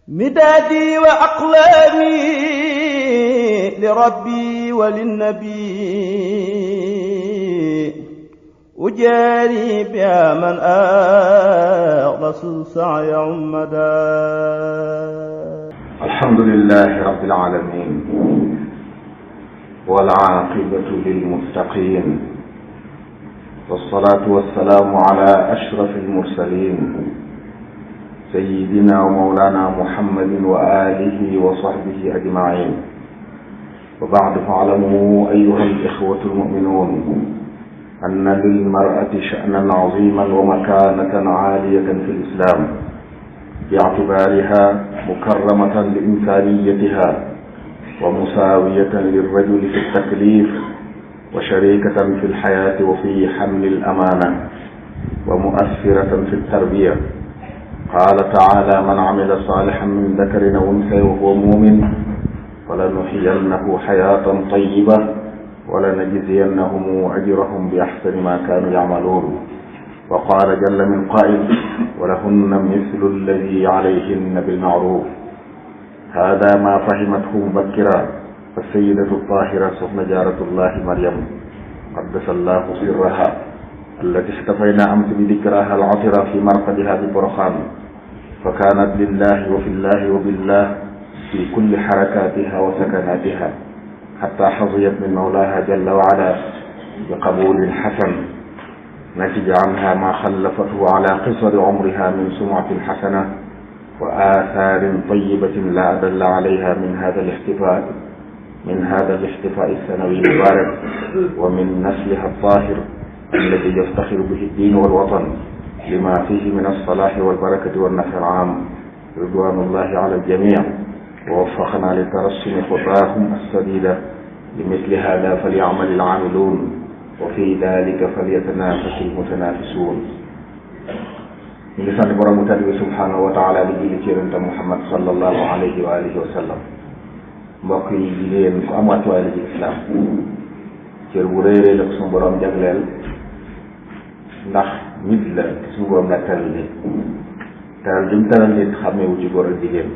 مدادي وأقلامي لربي وللنبي أجاري بها من أخلص السعي عمدا. الحمد لله رب العالمين والعاقبة للمتقين والصلاة والسلام على أشرف المرسلين سيدنا ومولانا محمد وآله وصحبه أجمعين. وبعد فاعلموا أيها الإخوة المؤمنون أن للمرأة شأنا عظيما ومكانة عالية في الإسلام باعتبارها مكرمة لإنسانيتها ومساوية للرجل في التكليف وشريكة في الحياة وفي حمل الأمانة ومؤثرة في التربية. قال تعالى: من عمل صالحا من ذكر أو أنثى وهو مؤمن فلنحيينه حياة طيبة ولنجزينهم أجرهم بأحسن ما كانوا يعملون. وقال جل من قائل: ولهن مثل الذي عليهن بالمعروف. هذا ما فهمته مبكرا السيدة الطاهرة سخن جارة الله مريم قدس الله سرها التي احتفينا أمس بذكراها العطرة في مرقدها ببرخان، فكانت لله وفي الله وبالله في كل حركاتها وسكناتها، حتى حظيت من مولاها جل وعلا بقبول حسن نتج عنها ما خلفته على قصر عمرها من سمعة حسنة وآثار طيبة لا أدل عليها من هذا الاحتفاء السنوي المبارك ومن نسلها الطاهر الذي يفتخر به الدين والوطن لما فيه من الصلاح والبركة والنفع العام. رضوان الله على الجميع ووفقنا لترسم خطاهم السديدة. لمثل هذا فليعمل العاملون وفي ذلك فليتنافس المتنافسون. ñu ngi sant borom mu tedd bi subhanahu wa taala di julli ci yonente Muhammad sallallahu alayhi wa alihi wa sallam. mbokk yi jigéen ku am wàccuwaay la ci islam, cër bu réerée la ko suñu borom jagleel ndax nit la suñu borom la teral nit teral jëm teral nit xàmmeewu ci góor ak jigéen,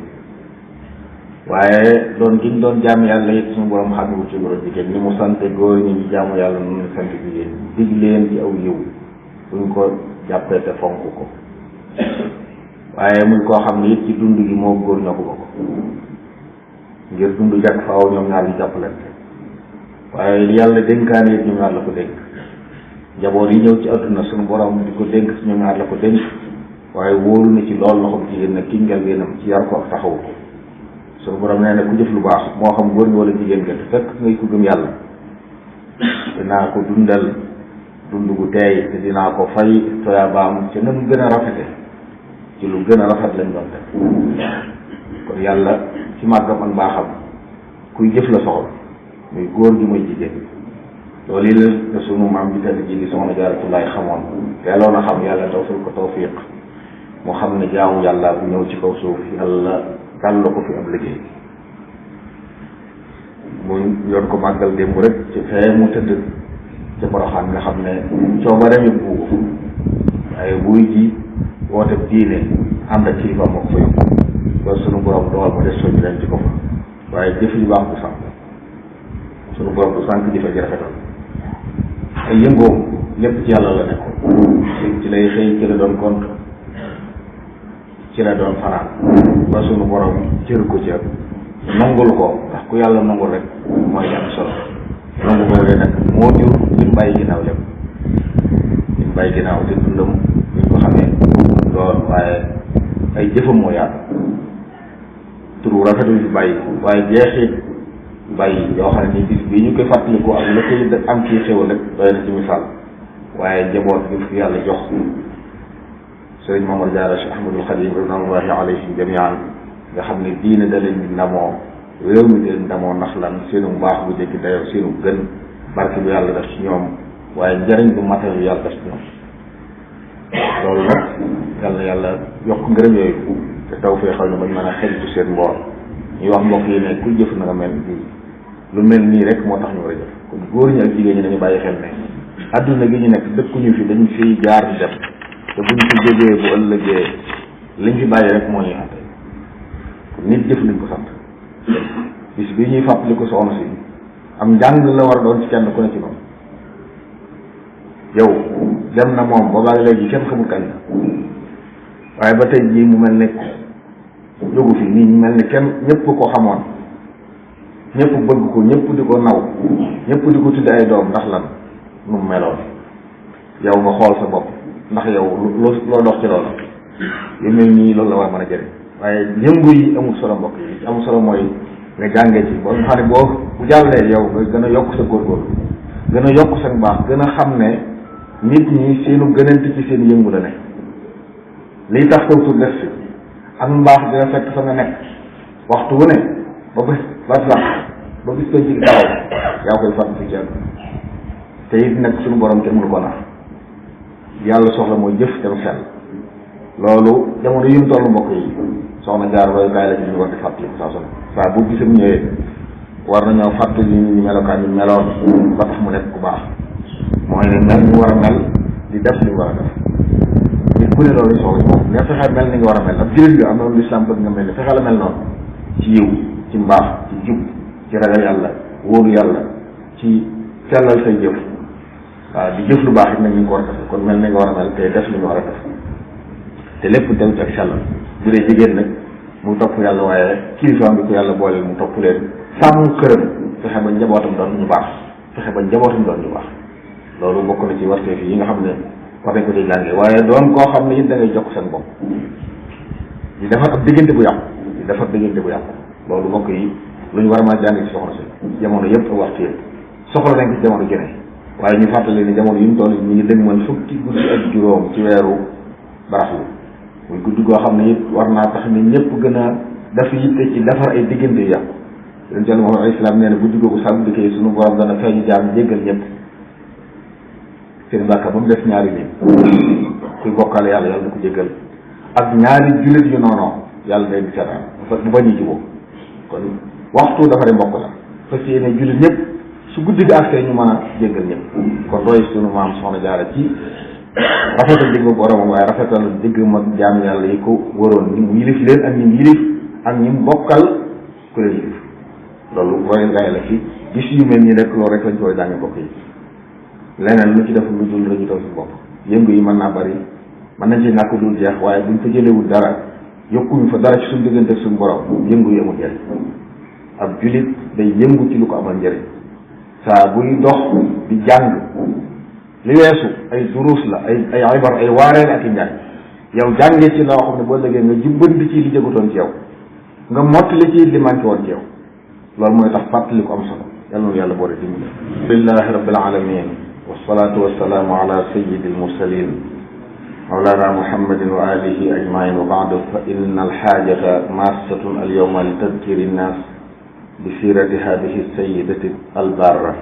waaye doon gi ñu doon jaamu yàlla it suñu borom xàmmeewu ci góor ak jigéen. ni mu sant góor ñi ñu jaamu yàlla noonu la sant jigéen dig leen ci aw yiw buñ ko jàppee te fonk ko, waaye muy koo xam ne it ci dund gi moo góor ñoo ko bokk ngir dund jàkk faaw ñoom ñaar ñu jàppalante. waaye yàlla dénkaane it ñoom ñaar la ko dénk. njaboot yi ñëw ci àdduna suñu borom di ko dénk si ñoom ñaar la ko dénk, waaye wóoru na ci lool loxoom jigéen nag ki njëlbeenam ci yar ko ak taxaw ko. suñu borom nee na ku jëf lu baax moo xam góor ñi wala jigéen nga fekk ngay ko gëm yàlla dinaa ko dundal dund gu teey te dinaa ko fay toyaabaam ci na mu gën a rafete ci lu gën a rafet lañ doon def. kon yàlla ci màggam ak baaxam kuy jëf la soxla muy góor gi muy jigéen. loolu yi la sunu maam bi tedd ji di soxna Jaaratullaay xamoon teeloon a xam yàlla tawfal ko tawfiq mu xam ne jaamu yàlla bu ñëw ci kaw suuf yàlla gàll ko fi ab liggéey. mu yoon ko màggal démb rek ci fee mu tëdd ca Poroxaan nga xam ne coobareem yi buubu waaye buy ji woote diine ànd ak kilifa moo ko fa yóbbu ba sunu borom dogal mu des soñu leen ci ko fa, waaye jëf yu baax du sànq sunu borom du sànq jëfe ji rafetal. ay yëngoom lépp ci yàlla la nekkoon, ci lay xëy ci la doon gont ci la doon fanaan ba sunu borom cër ko ci nangul ko, ndax ku yàlla nangul rek mooy li am solo. nangu boobee nag moo jur lim bàyyi ginnaaw lépp lim bàyyi ginnaaw te dundam ñu ko xamee doon, waaye ay jëfam moo yaatu turu rafetul fi bàyyi, waaye jeexit bàyyi yoo xam ne ni bis bii ñu koy fàttaliku ak la koy am ci xéwal rek doy na ci misaal. waaye njaboot bi fi yàlla jox sëriñ Mamar Jaara Cheikh Ahmadul Xadim ridwanullahi alayhim jamian nga xam ne diine da leen di ndamoo, réew mi da leen ndamoo ndax lan seenu mbaax bu jëkki dayoo, seenu gën barke bu yàlla def ci ñoom, waaye njëriñ bu matal bu yàlla def ci ñoom. loolu nag yàlla yokk ngërëm yooyu te taw fee xaw ne bañ mën a xeñtu seen mboor. ñuy wax mbokk yi ne ku jëf na nga mel nii lu mel nii rek moo tax ñu war a jëf. kon góor ñi ak jigéen ñi dañu bàyyi xel ne adduna gi ñu nekk dëkkuñu fi, dañu fiy jaar di dem te buñ fi jógee bu ëllëgee liñ fi bàyyi rek moo ñuy àtte jëf lañ ko sant. bis bi ñuy fàttaliku soxna si am njàng la war a doon ci kenn ku ne ci moom. yow dem na moom boobaag léegi kenn xamul kañ la waaye ba tey jii mu mel ne jógu fi nii mel ne kenn ñëpp ko xamoon ñëpp bëgg ko ñëpp di ko naw ñëpp di ko tudde ay doom ndax lan nu mu meloon. yow nga xool sa bopp ndax yow loo dox ci loolu yu mel nii loolu la war a mën a jëriñ waaye yëngu yi amul solo mbokk yi amul solo mooy nga jàngee ci ba nga xam ne bu jàllee yow nga gën a yokk sa góorgóorlu gën a yokk sa mbaax gën a xam ne nit ñi seenu gënante ci seen yëngu la ne lii tax saw tur def si ak mbaax dina fekk fa nga nekk waxtu wu ne ba bés ba sax ba bis koy jig taxaw yaa koy fàtt ci te it nag suñu borom kenn mënu ko nax yàlla soxla mooy jëf dem sell loolu jamono yi mu toll mbokk yi soxna jaar roy kaay la ci ñu war di fàttali saa su ne saa bu gisam ñëwee war nañoo fàttali ñu melokaan ñu meloon ba tax mu nekk ku baax mooy ne mel ñu war a mel di def li mu war a def nit ku ne loolu soxla ci moom nga fexe mel ni nga war a mel ab jullit nga am na lu lislaam bëgg nga mel ni fexe la mel noonu ci yiw ci mbaax ci jub ci ragal yàlla wóoru yàlla ci sellal say jëf waaw di jëf lu baax it nag ñu ngi ko war a def kon mel ni nga war a mel te def li nga war a def te lépp dem ci ak sellal bu dee jigéen nag mu topp yàlla waaye kilifaam bi ko yàlla booleel mu topp leen sàmm këram fexe ba njabootam doon ñu baax fexe ba njabootam doon ñu baax loolu bokk na ci warteef yi nga xam ne war nañ ko ci jàngee waaye doon koo xam ne it da ngay jokk seen bopp di defar ab diggante bu yàqu di defar diggante bu yàqu loolu mbokk yi lu ñu war a mën a jàng ci soxna si jamono yëpp ak waxtu yëpp soxla nañ ko ci jamono jëne waaye ñu fàttali ne jamono yi mu toll ñu ngi dëgmal fukki guddi ak juróom ci weeru baraxlu muy guddi goo xam ne it war naa tax ne ñëpp gën a def yitte ci defar ay diggante yu yàqu yéen jàll moom ay islam nee na guddi googu sàmm dikkee suñu borom dana feeñu jaam jéggal ñëpp seen bàkkaar ba mu des ñaari nit kuy bokkaale yàlla yàlla na ko jéggal ak ñaari jullit yu noonoo yàlla day di seetaan bu bañ a jubóo kon waxtu dafa de mbokk la fas yéene jullit ñëpp su guddi gi agsee ñu mën a jéggal ñëpp kon doy sunu maam soxna jaara ci rafetal digg boromam waaye rafetal digg mag jaam yàlla yi ko waroon ñi mu yilif leen ak ñi mu yilif ak ñi mu bokkal ku leen yilif loolu royal gaay la fi gis yu mel nii rek loolu rek lañ koy jànge mbokk yi leneen lu ci def lu dul rëñu taw si bopp yëngu yi mën naa bari mën nañ ci nàkk dul jeex waaye buñ fa jëlewul dara yokkuñu fa dara ci suñu diggante ak suñu borom yëngu yi amul njëriñ ab julit day yëngu ci lu ko amal njëriñ saa buy dox di jàng li weesu ay duruus la ay ibar ay waareel ak i njàng yow jàngee ci loo xam ne boo léegi nga jubbanti ci li jëgutoon ci yow nga mottali ci li manqué woon ci yow loolu mooy tax fàttali ko am solo yàlla na yàlla boole dimbali alhamdulillahi rabbil alamin wassalatu wassalaamu ala sayyidil mursalin mawlana muhammadin wa alihi ajmain wa baadu fa inna alxaajata massatun alyawma li tadkiri nnas bi sirati hadihi sayidati albarra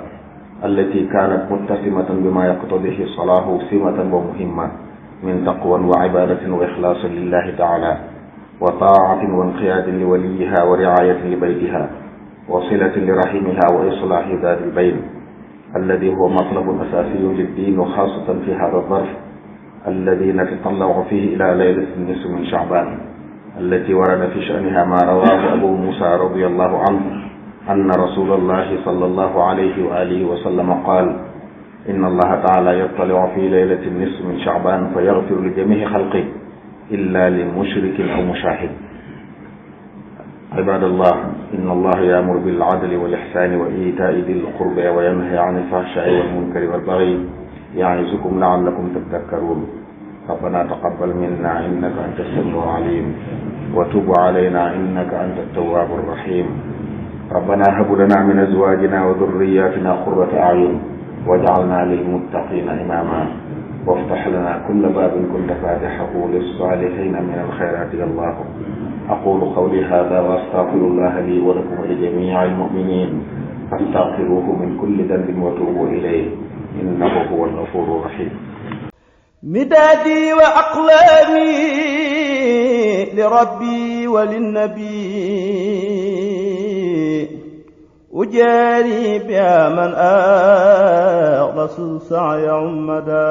allati kanat muttasimatan bima yaqtadihi salahu simatan wa muhimma min taqwan wa ibadatin wa ikhlasin lillahi taala wa taatin wa inqiyaadin li waliyiha wa riayatin li baytiha wa silatin li rahimiha wa islahi daati lbayn alladi huwa matlabun asasiyun liddin wa xaasatan fi hada aldarf alladi natatallacu fihi ila laylati nisfi min shacban allati warada fi sha'niha ma rawahu abu musa radiyallahu anhu أن رسول الله صلى الله عليه وآله وسلم قال إن الله تعالى يطلع في ليلة النصف من شعبان فيغفر لجميع خلقه إلا لمشرك أو مشاهد. عباد الله إن الله يأمر بالعدل والإحسان وإيتاء ذي القربى وينهى عن الفحشاء والمنكر والبغي يعظكم لعلكم تذكرون. ربنا تقبل منا إنك أنت السميع العليم وتب علينا إنك أنت التواب الرحيم. ربنا هب لنا من أزواجنا وذرياتنا قرة أعين واجعلنا للمتقين إماما وافتح لنا كل باب كنت فاتحه للصالحين من الخيرات يا الله. أقول قولي هذا وأستغفر الله لي ولكم ولجميع المؤمنين فاستغفروه من كل ذنب وتوبوا إليه إنه هو الغفور الرحيم. مدادي وأقلامي لربي وللنبي أجاري بها من أغرس السعي عمدا.